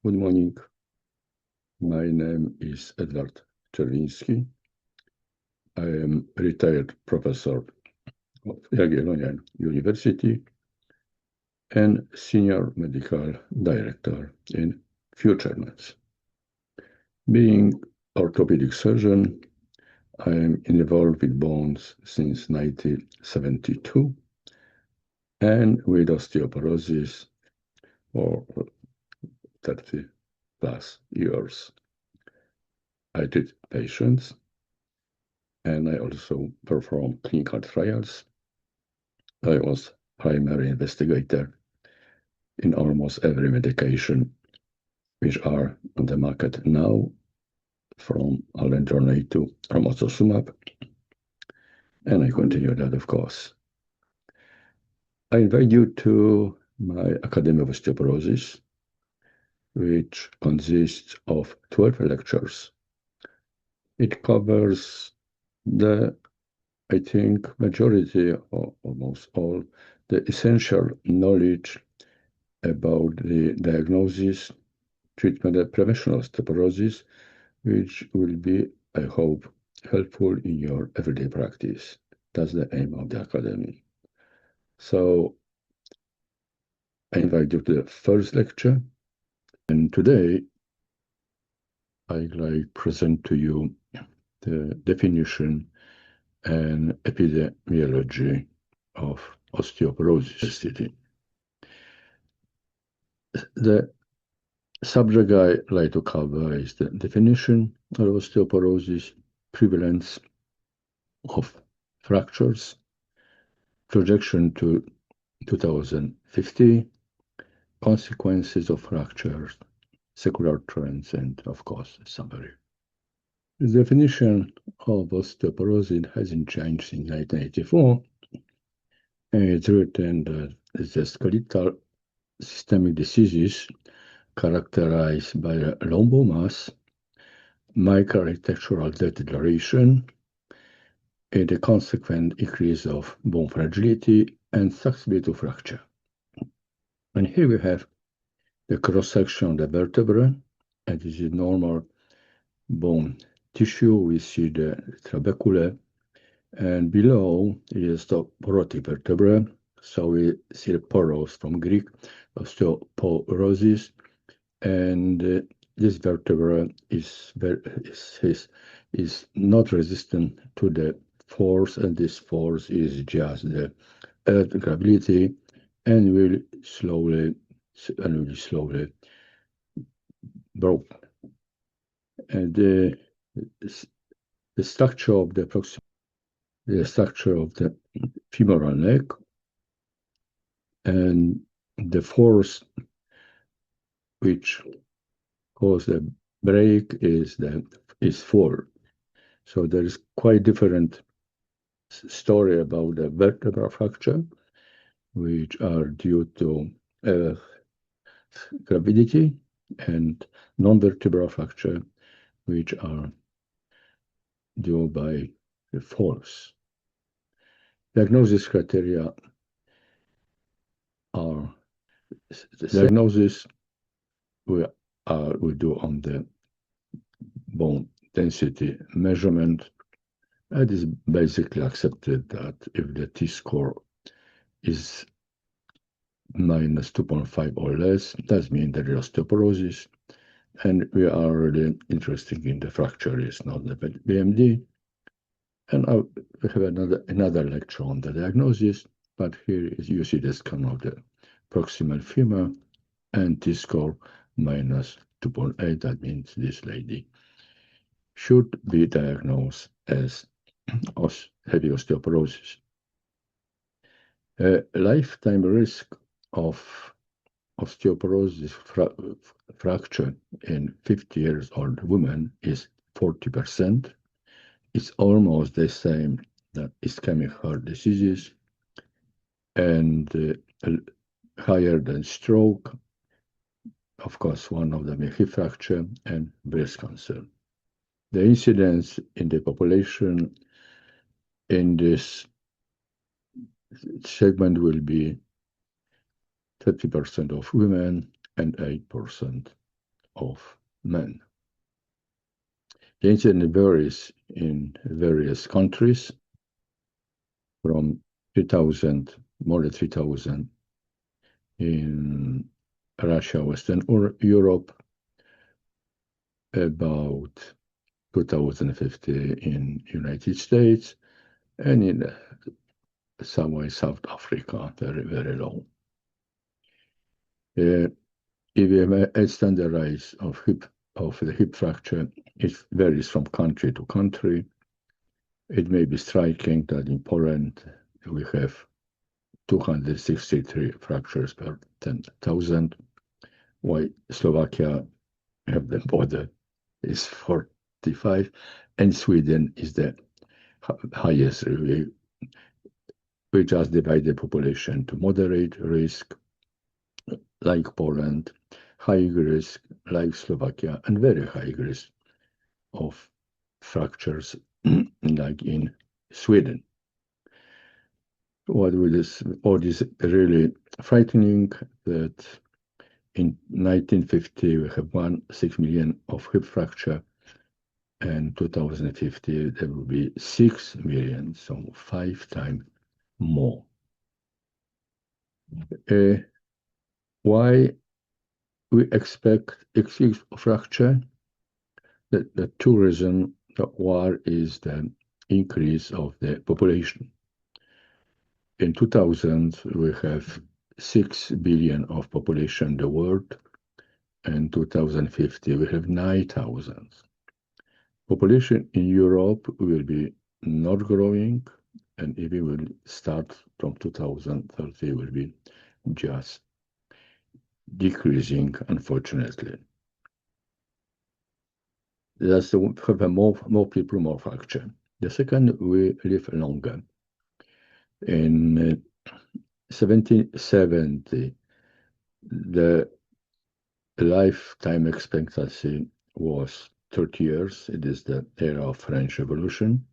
Good morning. My name is E.Czerwinski. I am retired professor of Jagiellonian University and senior medical director in Futuremeds. Being orthopedic surgeon, I am involved with bones since 1972 and with osteoporosis for 30 plus years. I treat patients and I also perform clinical trials. I was primary investigator in almost every medication which are on the market now, from alendronate to romosozumab, and I continue that, of course. I invite you to my Academy of Osteoporosis, which consists of 12 lectures. It covers I think, majority or almost all the essential knowledge about the diagnosis, treatment, and prevention of osteoporosis, which will be, I hope, helpful in your everyday practice. That's the aim of the Academy. So I invite you to the first lecture, and today I'd like to present to you the definition and epidemiology of osteoporosis. The subject I like to cover is the definition of osteoporosis, prevalence of fractures, projection to 2050, consequences of fractures, secular trends, and of course, a summary. The definition of osteoporosis hasn't changed since 1984, and it's written that it's a skeletal systemic diseases characterized by a lumbar mass, microarchitectural deterioration, and a consequent increase of bone fragility and susceptibility to fracture. And here we have the cross-section of the vertebra, and this is normal bone tissue. We see the trabeculae, and below is the osteoporotic vertebra. So we see the poros from Greek, osteoporosis, and this vertebra is not resistant to the force, and this force is just the earth gravity, and will slowly broke. And the structure of the femoral neck, and the force which cause the break is fall. So there is quite different story about the vertebral fracture, which are due to gravity, and non-vertebral fracture, which are due by the falls. Diagnosis criteria are the diagnosis we do on the bone density measurement. It is basically accepted that if the T-score is minus 2.5 or less, that means there is osteoporosis, and we are really interested in the fracture, is not the BMD. And we have another lecture on the diagnosis, but here is you see the scan of the proximal femur and T-score minus 2.8. That means this lady should be diagnosed as heavy osteoporosis. Lifetime risk of osteoporosis fracture in 50 years old women is 40%. It's almost the same that ischemic heart diseases, and higher than stroke. Of course, one of them is hip fracture and breast cancer. The incidence in the population in this segment will be 30% of women and 8% of men. The incidence varies in various countries, from 3,000, more than 3,000 in Russia, Western or Europe, about 2,050 in United States, and in somewhere South Africa, very, very low. If we have a standardized of the hip fracture, it varies from country to country. It may be striking that in Poland we have 263 fractures per 10,000, while Slovakia have the border is 45, and Sweden is the highest. We just divide the population to moderate risk, like Poland, high risk, like Slovakia, and very high risk of fractures, like in Sweden. What is really frightening that in 1950 we have 1.6 million of hip fracture, and 2050 there will be 6 million, so 5 times more. Why we expect excess fracture? The two reasons. One is the increase of the population. In 2000, we have 6 billion of population in the world, and 2050 we have 9,000. Population in Europe will be not growing, and if it will start from 2030, will be just decreasing, unfortunately. That's have more people, more fracture. The second, we live longer. In 1770, the lifetime expectancy was 30 years. It is the era of French Revolution.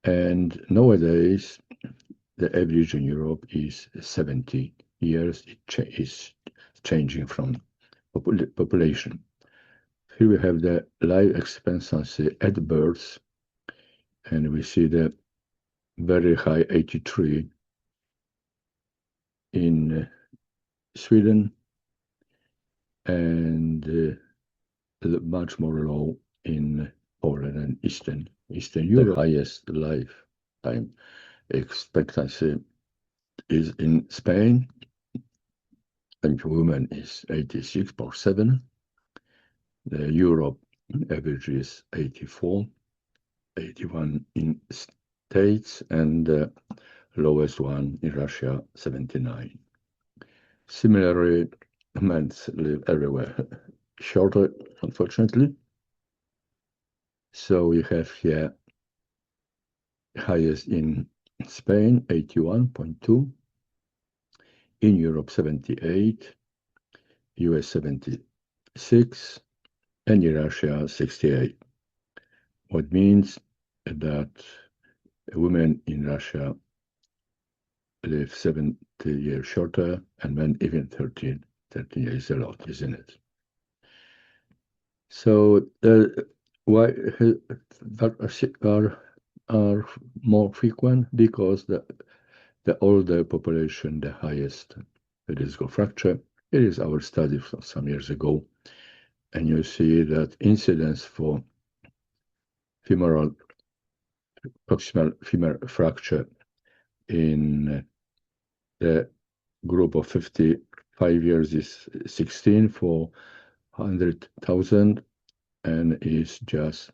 And nowadays, the average in Europe is 70 years. It is changing from population. Here we have the life expectancy at birth, and we see the very high 83 in Sweden, and much more low in Poland and Eastern Europe. The highest lifetime expectancy is in Spain, and for women is 86.7. The Europe average is 84, 81 in States, and the lowest one in Russia, 79. Similarly, men live everywhere shorter, unfortunately. So we have here highest in Spain, 81.2, in Europe 78, US 76, and in Russia 68. What means that women in Russia live 70 years shorter, and men even 13 years a lot, isn't it? So why are more frequent? Because the older population, the highest risk of fracture. It is our study from some years ago, and you see that incidence for proximal femur fracture in the group of 55 years is 16 for 100,000, and is just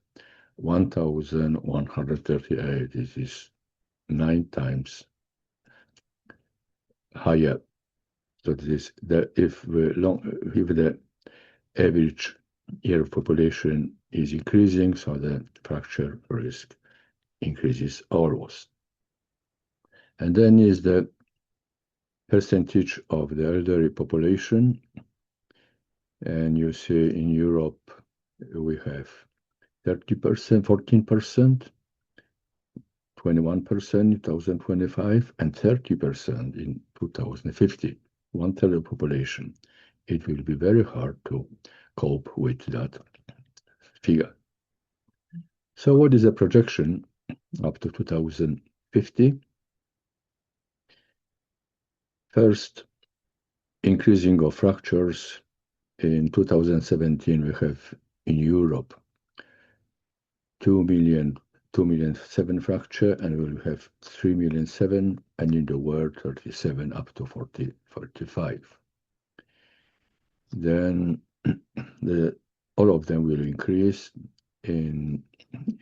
1,138. This is 9 times higher. So this if the average year of population is increasing, so the fracture risk increases almost. And then is the percentage of the elderly population, and you see in Europe we have 30%, 14%, 21% in 2025, and 30% in 2050. 1/3 of population it will be very hard to cope with that figure. So what is the projection up to 2050? First, increasing of fractures. In 2017, we have in Europe 2,000,007 fracture, and we will have 3,000,007, and in the world 37 up to 45. Then all of them will increase. In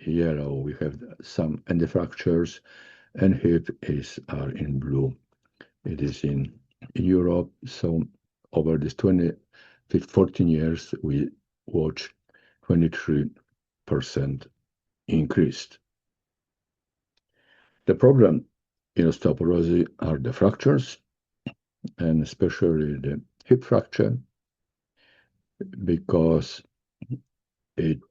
yellow we have some and the fractures, and hip are in blue. It is in Europe. So over this 14 years we watch 23% increased. The problem in osteoporosis are the fractures, and especially the hip fracture, because it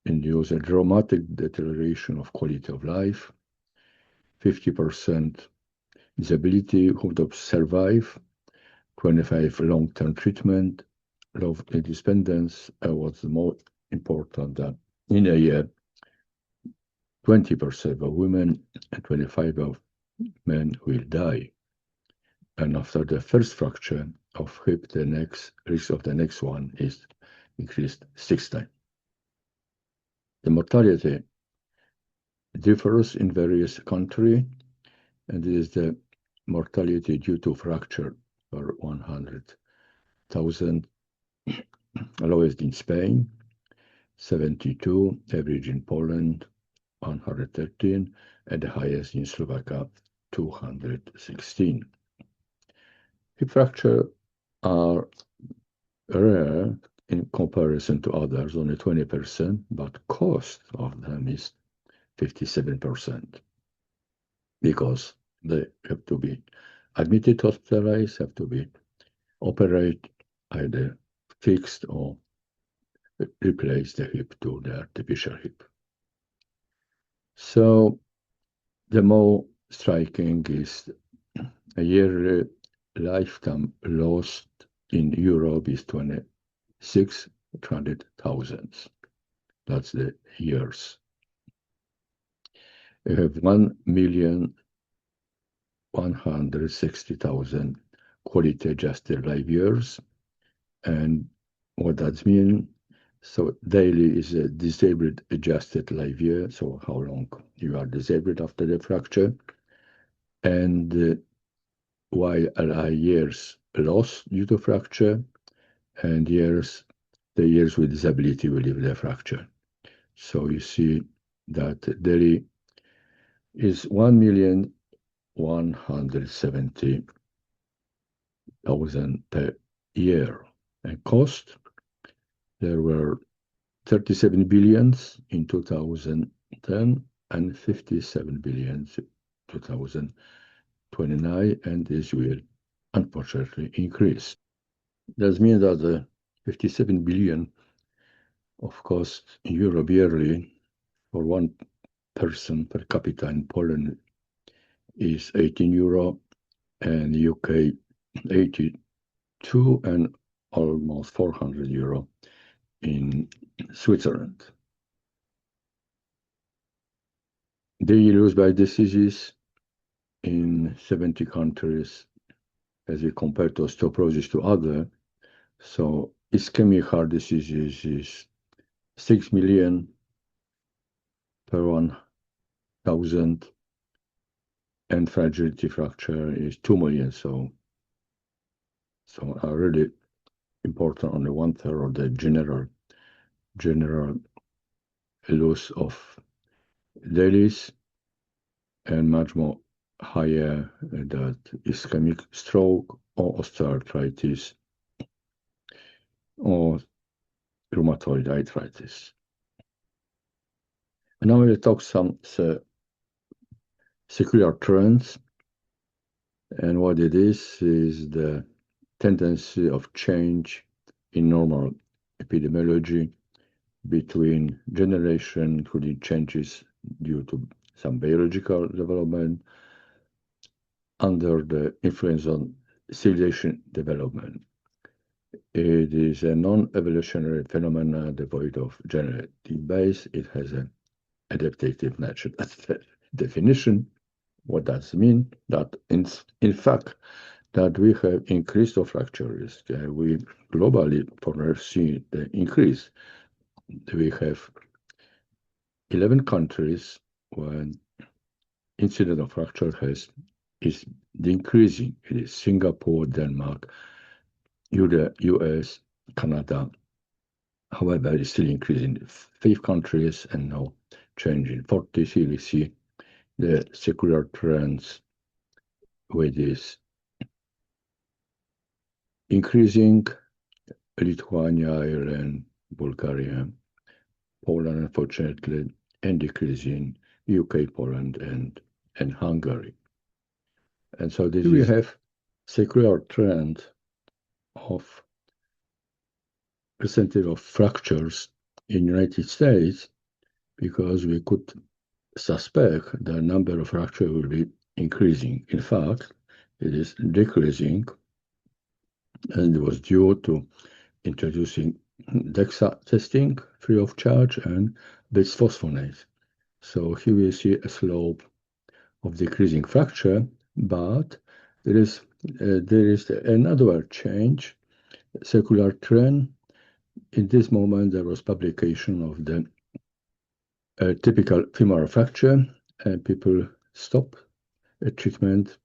induces a dramatic deterioration of quality of life. 50% disability who don't survive, 25 long-term treatment, low independence. What's the most important, that in a year 20% of women and 25% of men will die. And after the first fracture of hip, the next risk of the next one is increased 6 times. The mortality differs in various countries, and this is the mortality due to fracture per 100,000. Lowest in Spain, 72, average in Poland, 113, and the highest in Slovakia, 216. Hip fracture are rare in comparison to others, only 20%, but cost of them is 57%, because they have to be admitted, hospitalized, have to be operated, either fixed or replace the hip to the artificial hip. So the more striking is a yearly lifetime lost in Europe is 26,000. That's the years. We have 1,160,000 quality adjusted life years. And what that means, so daily is a disabled adjusted life year, so how long you are disabled after the fracture, and while are years lost due to fracture, and the years with disability will leave the fracture. So you see that daily is 1,170,000 per year. And cost, there were 37 billions in 2010 and 57 billions in 2029, and this will unfortunately increase. That means that the 57 billion of cost in Europe yearly for one person per capita in Poland is 18 euro, and UK 82, and almost 400 euro in Switzerland. Daily loss by diseases in 70 countries, as we compare to osteoporosis to other. So ischemic heart diseases is 6 million per 1,000, and fragility fracture is 2 million. So are really important, only 1/3 of the general loss of dailies, and much more higher that ischemic stroke or osteoarthritis or rheumatoid arthritis. And now we'll talk some secular trends, and what it is the tendency of change in normal epidemiology between generation, including changes due to some biological development under the influence on civilization development. It is a non-evolutionary phenomenon devoid of genetic base. It has an adaptive nature. That's the definition. What does it mean? That in fact, that we have increased of fracture risk. We globally foresee the increase. We have 11 countries where incidence of fracture is decreasing. It is Singapore, Denmark, US, Canada. However, it is still increasing in 5 countries and now changing 40. Here we see the secular trends with this increasing Lithuania, Ireland, Bulgaria, Poland, unfortunately, and decreasing UK, Poland, and Hungary. And so this we have secular trend of percentage of fractures in United States, because we could suspect the number of fractures will be increasing. In fact, it is decreasing, and it was due to introducing DEXA testing free of charge and bisphosphonates. So here we see a slope of decreasing fracture, but there is another change, secular trend. In this moment, there was publication of the typical femoral fracture, and people stop treatment,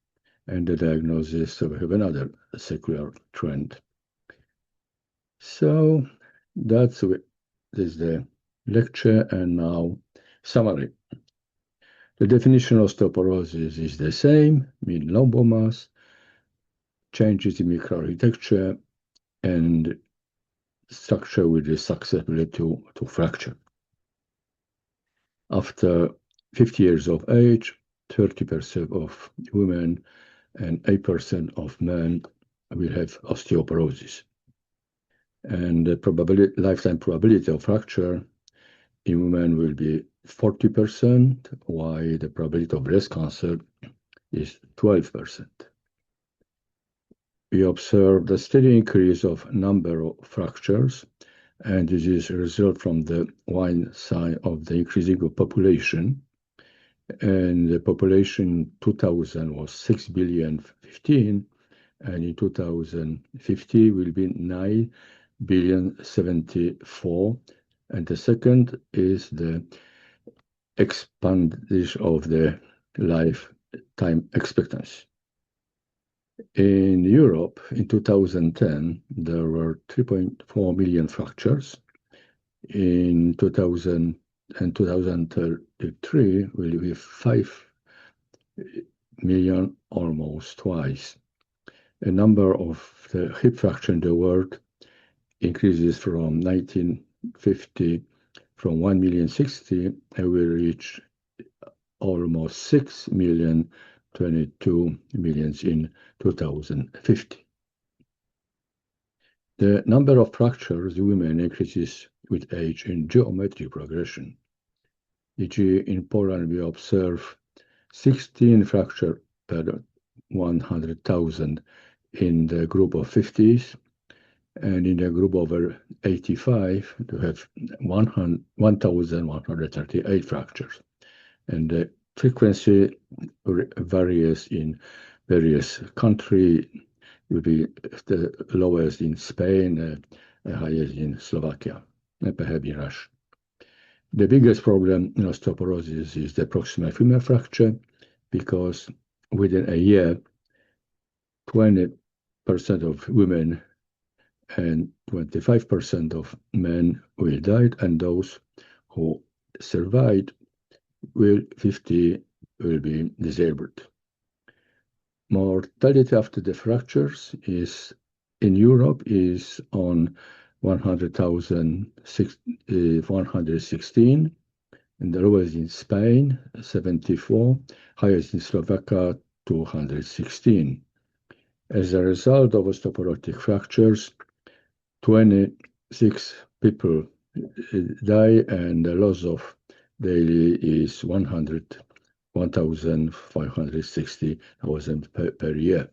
and the diagnosis of have another secular trend. So this is the lecture, and now summary. The definition of osteoporosis is the same, mean low bone mass, changes in microarchitecture, and structure with the susceptibility to fracture. After 50 years of age, 30% of women and 8% of men will have osteoporosis. And the lifetime probability of fracture in women will be 40%, while the probability of breast cancer is 12%. We observe the steady increase of number of fractures, and this is a result from the one side of the increasing of population. And the population in 2000 was 6,015,000,000, and in 2050 will be 9,074,000,000. And the second is the expansion of the lifetime expectancy. In Europe, in 2010, there were 3.4 million fractures. In 2033, will be 5 million, almost twice. A number of the hip fracture in the world increases from 1950 from 1,060,000, and will reach almost 6,022,000 in 2050. The number of fractures in women increases with age in geometric progression. E.g., in Poland, we observe 16 fractures per 100,000 in the group of 50s, and in the group over 85, to have 1,138 fractures. And the frequency varies in various countries. Will be the lowest in Spain, highest in Slovakia, and perhaps in Russia. The biggest problem in osteoporosis is the proximal femur fracture, because within a year, 20% of women and 25% of men will die, and those who survived 50 will be disabled. Mortality after the fractures is in Europe is on 100,116, and the lowest in Spain 74, highest in Slovakia 216. As a result of osteoporotic fractures, 26 people die, and the loss of daily is 1,560,000 per year.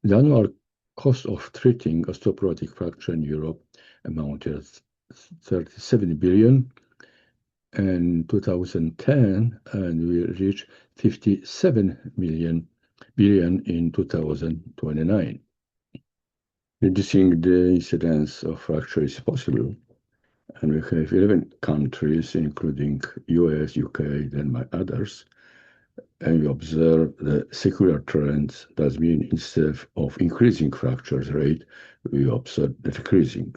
The annual cost of treating osteoporotic fracture in Europe amounted to 37 billion in 2010, and will reach 57 billion in 2029. Reducing the incidence of fracture is possible, and we have 11 countries, including US, UK, Denmark, others, and we observe the secular trends. That means instead of increasing fracture rate, we observe the decreasing.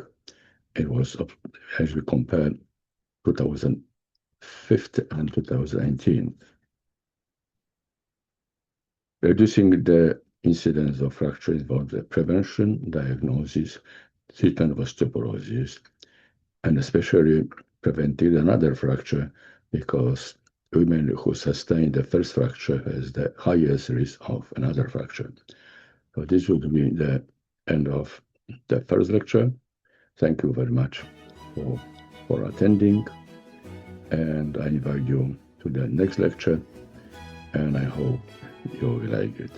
It was, as we compare 2015 and 2019. Reducing the incidence of fracture involves the prevention, diagnosis, treatment of osteoporosis, and especially preventing another fracture, because women who sustain the first fracture has the highest risk of another fracture. So this would be the end of the first lecture. Thank you very much for attending, and I invite you to the next lecture, and I hope you will like it.